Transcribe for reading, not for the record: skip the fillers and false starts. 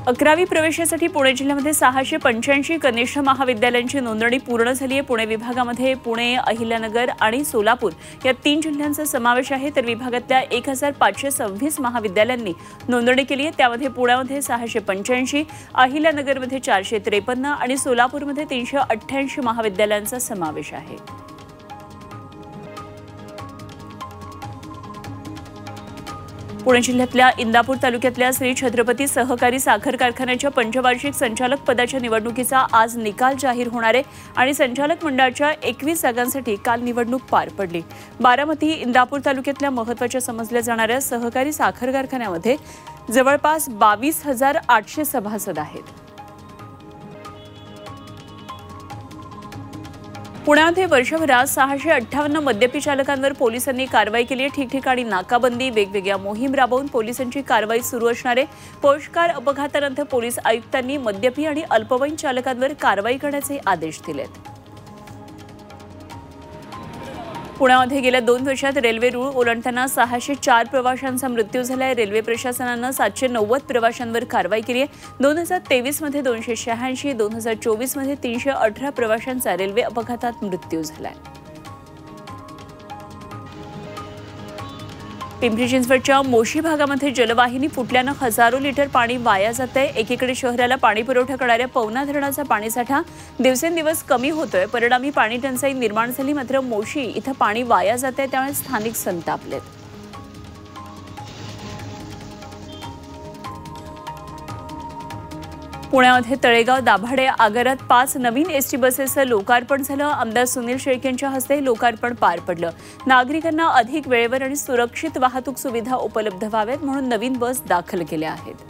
11वी प्रवेशासाठी पुणे जिल्ह्यामध्ये 685 कनिष्ठ महाविद्यालयांची नोंदणी पूर्ण झाली आहे। पुणे विभागामध्ये पुणे, अहिल्यानगर आणि सोलापूर या 3 जिल्ह्यांचा समावेश आहे। तर विभागातल्या 1526 महाविद्यालयांनी नोंदणी केली आहे। त्यामध्ये पुण्यामध्ये 685, अहिल्यानगरमध्ये 453 आणि सोलापूरमध्ये 388 महाविद्यालयांचा समावेश आहे। पुणे जिल्ह्यातल्या इंदापूर तालुक्यातल्या श्री छत्रपती सहकारी साखर कारखान्याच्या पंचवार्षिक संचालक पदाच्या निवडणुकीचा आज निकाल जाहीर होणार आहे आणि संचालक मंडळाच्या 21 जागांसाठी काल निवडणूक पार पडली। बारामती इंदापूर तालुक्यातल्या महत्त्वाच्या समजल्या जाणाऱ्या सहकारी साखर कारखान्यामध्ये जवळपास 22,800 सभासद आहेत। पुण्यामध्ये वर्षभरात 658 मद्यपी चालकांवर पोलिसांनी कारवाई केली आहे। ठिकठिकाणी नाकाबंदी, वेगवेगळ्या मोहीम राबवून पोलिसांची कारवाई सुरू असणार आहे। पोषकार अपघातानंतर पोलीस आयुक्तांनी मद्यपी आणि अल्पवयीन चालकांवर कारवाई करण्याचे आदेश दिलेत। पुण्यामध्ये गेल्या 2 वर्षात रेल्वे रूळ ओलांडताना 604 प्रवाशांचा मृत्यू झाला आहे। रेल्वे प्रशासनानं 790 प्रवाशांवर कारवाई केली आहे। 2023 मध्ये 286, 2024 मध्ये 318 प्रवाशांचा रेल्वे अपघातात मृत्यू झाला आहे। पिंपरी चिंचवडच्या मोशी भागामध्ये जलवाहिनी फुटल्यानं हजारो लिटर पाणी वाया जात आहे। एकीकडे शहराला पाणी पुरवठा करणाऱ्या पवना धरणाचा पाणीसाठा दिवसेंदिवस कमी होतोय, परिणामी पाणी टंचाई निर्माण झाली। मात्र मोशी इथं पाणी वाया जात आहे, त्यामुळे स्थानिक संतापलेत। पुण्यामध्ये तळेगाव दाभाडे आगारात 5 नवीन एसटी बसेसचं लोकार्पण झालं। आमदार सुनील शेळके यांच्या हस्ते लोकार्पण पार पडलं। नागरिकांना अधिक वेळेवर आणि सुरक्षित वाहतूक सुविधा उपलब्ध व्हाव्यात म्हणून नवीन बस दाखल केल्या आहेत।